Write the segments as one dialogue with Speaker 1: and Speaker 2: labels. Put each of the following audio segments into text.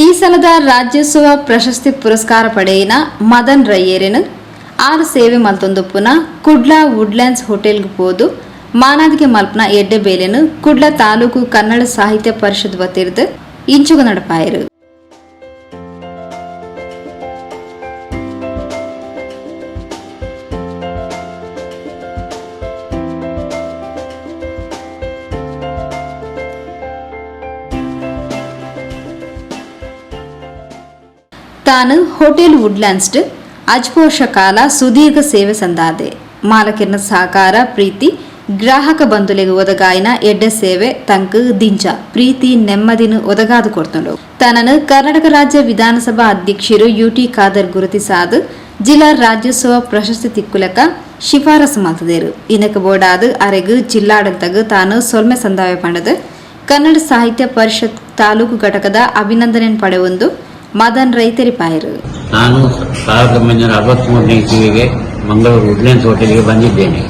Speaker 1: ಈ ಸಲದ ರಾಜ್ಯೋತ್ಸವ ಪ್ರಶಸ್ತಿ ಪುರಸ್ಕಾರ ಪಡೆಯಿನ ಮದನ್ ರೈಯೇರಿನ 6 ಸೇವೆ ಮಲ್ತೊಂದು ಪುನಃ ಕುಡ್ಲ ವುಡ್ಲ್ಯಾಂಡ್ಸ್ ಹೋಟೆಲ್ಗೆ ಹೋದು ಮಾನಾದಿಗೆ ಮಲ್ಪನ ಎಡ್ಡೆ ಬೇಲೆನು ಕುಡ್ಲ ತಾಲೂಕು ಕನ್ನಡ ಸಾಹಿತ್ಯ ಪರಿಷತ್ ವತಿರ್ದು ಇಂಚುಗ ನಡಪಾಯರು. ತಾನು ಹೋಟೆಲ್ ವುಡ್ಲ್ಯಾಂಡ್ಸ್ ಅಜ್ಪೋಷ ಕಾಲ ಸುದೀರ್ಘ ಸೇವೆ ಸಂದಾದೆ ಮಾಲಕಿನ ಸಹಕಾರ ಪ್ರೀತಿ ಗ್ರಾಹಕ ಬಂಧುಲೆಗೆ ಒದಗಾಯಿನ ಎಡ್ಡೆ ಸೇವೆ ತಂಕ್ ದಿಂಚ ಪ್ರೀತಿ ನೆಮ್ಮದಿನ ಒದಗಾದು ಕೊಡ್ತಂಡು. ತನ್ನನ್ನು ಕರ್ನಾಟಕ ರಾಜ್ಯ ವಿಧಾನಸಭಾ ಅಧ್ಯಕ್ಷರು ಯುಟಿ ಖಾದರ್ ಗುರುತಿಸಾದು ಜಿಲ್ಲಾ ರಾಜ್ಯೋತ್ಸವ ಪ್ರಶಸ್ತಿ ತಿಕ್ಕುಲಕ ಶಿಫಾರಸು ಮಾಡ್ತದೇರು. ಇದಕ್ಕೆ ಬೋಡಾದು ಅರೆಗು ಜಿಲ್ಲಾಡಳಿತಗ ತಾನು ಸೊಲ್ಮೆ ಸಂದಾಯ ಪಂಡದು ಕನ್ನಡ ಸಾಹಿತ್ಯ ಪರಿಷತ್ ತಾಲೂಕು ಘಟಕದ ಅಭಿನಂದನೆ ಪಡೆಯೊಂದು ಮದನ್ ರೈ ತೆರಿಪಾಯರು.
Speaker 2: ನಾನು 1963ನೇ ಇಸವಿಗೆ ಮಂಗಳೂರು ವುಡ್ಲ್ಯಾಂಡ್ಸ್ ಹೋಟೆಲ್ಗೆ ಬಂದಿದ್ದೇನೆ.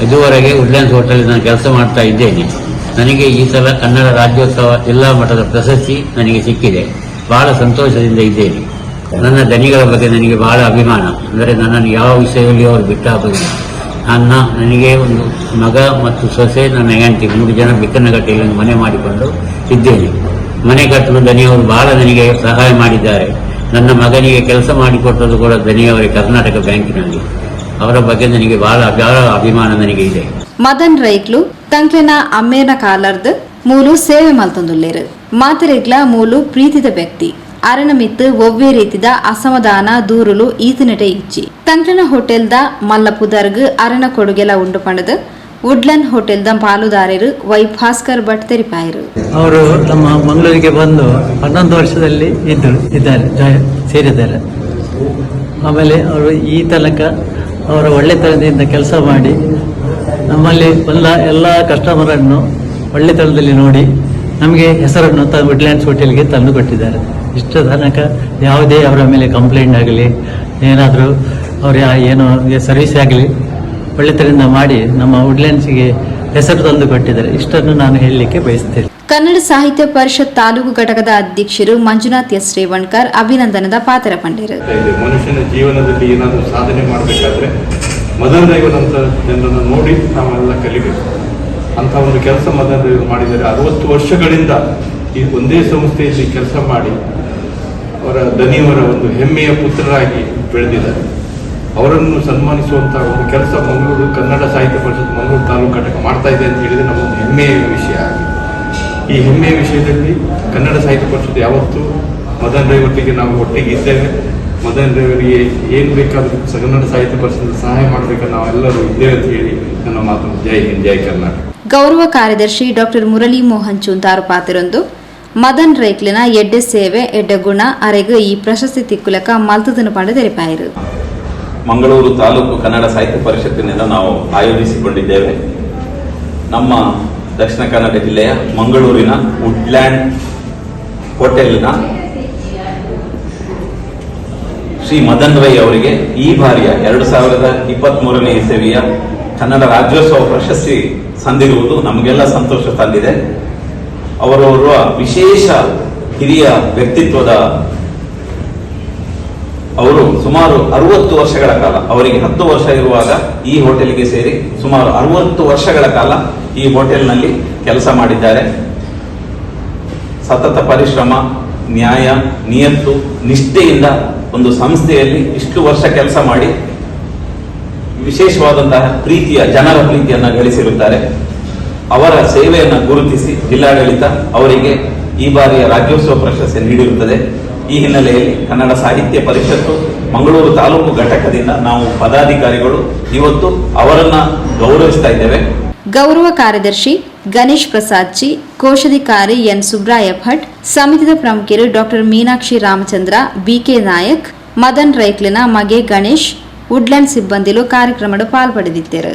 Speaker 2: ಇದುವರೆಗೆ ವುಡ್ಲ್ಯಾಂಡ್ಸ್ ಹೋಟೆಲ್ ನಾನು ಕೆಲಸ ಮಾಡ್ತಾ ಇದ್ದೇನೆ. ನನಗೆ ಈ ಸಲ ಕನ್ನಡ ರಾಜ್ಯೋತ್ಸವ ಜಿಲ್ಲಾ ಮಟ್ಟದ ಪ್ರಶಸ್ತಿ ನನಗೆ ಸಿಕ್ಕಿದೆ. ಬಹಳ ಸಂತೋಷದಿಂದ ಇದ್ದೇನೆ. ನನ್ನ ದನಿಗಳ ಬಗ್ಗೆ ನನಗೆ ಬಹಳ ಅಭಿಮಾನ. ಅಂದರೆ ನನ್ನನ್ನು ಯಾವ ವಿಷಯದಲ್ಲಿ ಅವರು ಬಿಟ್ಟಾಗುವುದಿಲ್ಲ. ನನಗೆ ಒಂದು ಮಗ ಮತ್ತು ಸೊಸೆ, ನನ್ನ ಹೆಂಡತಿ 3 ಜನ ಬಿಕ್ಕನಗಟ್ಟೆಯಲ್ಲಿ ಮನೆ ಮಾಡಿಕೊಂಡು ಇದ್ದೇನೆ. ಮನೆ ಕಟ್ಟಲು ದನಿಯವರು ಬಹಳ ನನಗೆ ಸಹಾಯ ಮಾಡಿದ್ದಾರೆ. ನನ್ನ ಮಗನಿಗೆ ಕೆಲಸ ಮಾಡಿಕೊಟ್ಟದ್ದು ಕೂಡ ದನಿಯವರೇ ಕರ್ನಾಟಕ ಬ್ಯಾಂಕಿನಲ್ಲಿ. ಅವರ ಬಗ್ಗೆ ನನಗೆ ಬಹಳ ಅಭಿಮಾನ ನನಗೆ ಇದೆ.
Speaker 1: ಮದನ್ ರೈಕ್ಲು ತಂಕ್ಲೆನ ಅಮ್ಮೇನ ಕಾಲರ್ದು ಮೂಲು ಸೇವೆ ಮಲ್ತೊಂದುಲ್ಲೇರು. ಮಾತರೆಗ್ಲ ಮೂಲು ಪ್ರೀತಿದ ವ್ಯಕ್ತಿ ಅರನ ಮಿತ್ತು ಒವ್ವೇ ರೀತಿದ ಅಸಮಾಧಾನ ದೂರುಲು ಈತನಟೆ ಇಚ್ಚಿ ತಂಕ್ಲೆನ ಹೋಟೆಲ್ದ ಮಲ್ಲಪುದರ್ಗ್ ಅರನ ಕೊಡುಗೆಲ ಉಂಡು ಪಂಡದು ವುಡ್ಲ್ಯಾಂಡ್ ಹೋಟೆಲ್ದ ಪಾಲುದಾರರು ವೈ ಭಾಸ್ಕರ್ ಭಟ್ ತೆರಿಪಾಯರು.
Speaker 3: ಅವರು ನಮ್ಮ ಮಂಗಳೂರಿಗೆ ಬಂದು 11 ವರ್ಷದಲ್ಲಿ ಸೇರಿದ್ದಾರೆ. ಆಮೇಲೆ ಅವರು ಈ ತನಕ ಅವರ ಒಳ್ಳೆತನದಿಂದ ಕೆಲಸ ಮಾಡಿ ನಮ್ಮಲ್ಲಿ ಎಲ್ಲ ಕಸ್ಟಮರನ್ನು ಒಳ್ಳೆತನದಲ್ಲಿ ನೋಡಿ ನಮಗೆ ಹೆಸರನ್ನು ವುಡ್ಲ್ಯಾಂಡ್ಸ್ ಹೋಟೆಲ್ಗೆ ತಂದು ಕೊಟ್ಟಿದ್ದಾರೆ. ಇಷ್ಟು ತನಕ ಯಾವುದೇ ಅವರ ಮೇಲೆ ಕಂಪ್ಲೇಂಟ್ ಆಗಲಿ ಏನಾದರೂ ಅವರ ಏನೋ ಸರ್ವಿಸ್ ಆಗಲಿ ಒಳ್ಳೆತನದಿಂದ ಮಾಡಿ ನಮ್ಮ ವುಡ್ಲ್ಯಾಂಡ್ಸ್ಗೆ ಹೆಸರು ತಂದು ಕೊಟ್ಟಿದ್ದಾರೆ. ಇಷ್ಟನ್ನು ನಾನು ಹೇಳಲಿಕ್ಕೆ ಬಯಸ್ತೇನೆ.
Speaker 1: ಕನ್ನಡ ಸಾಹಿತ್ಯ ಪರಿಷತ್ ತಾಲೂಕು ಘಟಕದ ಅಧ್ಯಕ್ಷರು ಮಂಜುನಾಥ್ ಎಸ್ ರೇವಣ್ಕರ್ ಅಭಿನಂದನದ ಪಾತ್ರ ಪಂಡಿರು.
Speaker 4: ಮನುಷ್ಯನ ಜೀವನದಲ್ಲಿ ಏನಾದರೂ ಸಾಧನೆ ಮಾಡಬೇಕಾದ್ರೆ ಮದನ್ ರೈವರಂತ ಜನರನ್ನು ನೋಡಿ ನಾವೆಲ್ಲ ಕಲಿಬೇಕು. ಅಂತ ಒಂದು ಕೆಲಸ ಮದನ್ ರೈವರು ಮಾಡಿದರೆ. 60 ವರ್ಷಗಳಿಂದ ಈ ಒಂದೇ ಸಂಸ್ಥೆಯಲ್ಲಿ ಕೆಲಸ ಮಾಡಿ ಅವರ ದನಿಯವರ ಒಂದು ಹೆಮ್ಮೆಯ ಪುತ್ರರಾಗಿ ಬೆಳೆದಿದ್ದಾರೆ. ಅವರನ್ನು ಸನ್ಮಾನಿಸುವಂತಹ ಒಂದು ಕೆಲಸ ಮಂಗಳೂರು ಕನ್ನಡ ಸಾಹಿತ್ಯ ಪರಿಷತ್ ಮಂಗಳೂರು ತಾಲೂಕು ಘಟಕ ಮಾಡ್ತಾ ಇದೆ ಅಂತ ಹೇಳಿದರೆ ನಮ್ಮೊಂದು ಹೆಮ್ಮೆಯ ವಿಷಯ ಆಗಿದೆ. ಈ ಹೆಮ್ಮೆಯ ವಿಷಯದಲ್ಲಿ ಕನ್ನಡ ಸಾಹಿತ್ಯ ಪರಿಷತ್ ಯಾವತ್ತೂ ಮದನ್ ರೈ ಒಟ್ಟಿಗೆ ನಾವು ಒಟ್ಟಿಗೆ ಇದ್ದೇವೆ. ಮದನ್ ರೈವರಿಗೆ ಏನು ಬೇಕಾದರೂ ಕನ್ನಡ ಸಾಹಿತ್ಯ ಪರಿಷತ್ ಸಹಾಯ ಮಾಡಬೇಕಂತ ನಾವೆಲ್ಲರೂ ಇದ್ದೇವೆ ಅಂತ ಹೇಳಿ ನನ್ನ ಮಾತು. ಜೈ ಹಿಂದ್, ಜೈ ಕರ್ನಾಟಕ.
Speaker 1: ಗೌರವ ಕಾರ್ಯದರ್ಶಿ ಡಾಕ್ಟರ್ ಮುರಳಿ ಮೋಹನ್ ಚೂಂತಾರು ಪಾತಿರೊಂದು ಮದನ್ ರೈಕ್ಲಿನ ಎಡ್ಡೆ ಸೇವೆ ಎಡ್ಡೆ ಗುಣ ಅರೆಗೂ ಈ ಪ್ರಶಸ್ತಿ ತಿಕ್ಕುಲಕ ಮಲ್ತದನ್ನು ಪಂಡ ತೆರಿಪಾಯರು.
Speaker 5: ಮಂಗಳೂರು ತಾಲೂಕು ಕನ್ನಡ ಸಾಹಿತ್ಯ ಪರಿಷತ್ತಿನಿಂದ ನಾವು ಆಯೋಜಿಸಿಕೊಂಡಿದ್ದೇವೆ. ನಮ್ಮ ದಕ್ಷಿಣ ಕನ್ನಡ ಜಿಲ್ಲೆಯ ಮಂಗಳೂರಿನ ವುಡ್ಲ್ಯಾಂಡ್ ಹೋಟೆಲ್ನ ಶ್ರೀ ಮದನ್ ರೈ ಅವರಿಗೆ ಈ ಬಾರಿಯ 2023ನೇ ಇಸವಿಯ ಕನ್ನಡ ರಾಜ್ಯೋತ್ಸವ ಪ್ರಶಸ್ತಿ ಸಂದಿರುವುದು ನಮಗೆಲ್ಲ ಸಂತೋಷ ತಂದಿದೆ. ಅವರವರ ವಿಶೇಷ ಹಿರಿಯ ವ್ಯಕ್ತಿತ್ವದ ಅವರು ಸುಮಾರು 60 ವರ್ಷಗಳ ಕಾಲ, ಅವರಿಗೆ 10 ವರ್ಷ ಇರುವಾಗ ಈ ಹೋಟೆಲ್ಗೆ ಸೇರಿ ಸುಮಾರು 60 ವರ್ಷಗಳ ಕಾಲ ಈ ಹೋಟೆಲ್ನಲ್ಲಿ ಕೆಲಸ ಮಾಡಿದ್ದಾರೆ. ಸತತ ಪರಿಶ್ರಮ, ನ್ಯಾಯ, ನಿಯತ್ತು, ನಿಷ್ಠೆಯಿಂದ ಒಂದು ಸಂಸ್ಥೆಯಲ್ಲಿ ಇಷ್ಟು ವರ್ಷ ಕೆಲಸ ಮಾಡಿ ವಿಶೇಷವಾದಂತಹ ಜನರ ಪ್ರೀತಿಯನ್ನು ಗಳಿಸಿರುತ್ತಾರೆ. ಅವರ ಸೇವೆಯನ್ನು ಗುರುತಿಸಿ ಜಿಲ್ಲಾಡಳಿತ ಅವರಿಗೆ ಈ ಬಾರಿಯ ರಾಜ್ಯೋತ್ಸವ ಪ್ರಶಸ್ತಿ ನೀಡಿರುತ್ತದೆ. ಈ ಹಿನ್ನೆಲೆಯಲ್ಲಿ ಕನ್ನಡ ಸಾಹಿತ್ಯ ಪರಿಷತ್ತು ಮಂಗಳೂರು ತಾಲೂಕು ಘಟಕದಿಂದ ನಾವು ಪದಾಧಿಕಾರಿಗಳು ಇವತ್ತು ಅವರನ್ನ ಗೌರವಿಸ್ತಾ ಇದ್ದೇವೆ.
Speaker 1: ಗೌರವ ಕಾರ್ಯದರ್ಶಿ ಗಣೇಶ್ ಪ್ರಸಾದ್ ಜಿ, ಕೋಶಾಧಿಕಾರಿ ಎನ್ ಸುಬ್ರಾಯ ಭಟ್, ಸಮಿತಿಯ ಪ್ರಮುಖರು ಡಾಕ್ಟರ್ ಮೀನಾಕ್ಷಿ ರಾಮಚಂದ್ರ, ಬಿಕೆ ನಾಯಕ್, ಮದನ್ ರೈಕ್ಲಿನ ಮಗೆ ಗಣೇಶ್, ವುಡ್ಲ್ಯಾಂಡ್ ಸಿಬ್ಬಂದಿಲು ಕಾರ್ಯಕ್ರಮದ ಪಾಲ್ಪಡೆದಿದ್ದರು.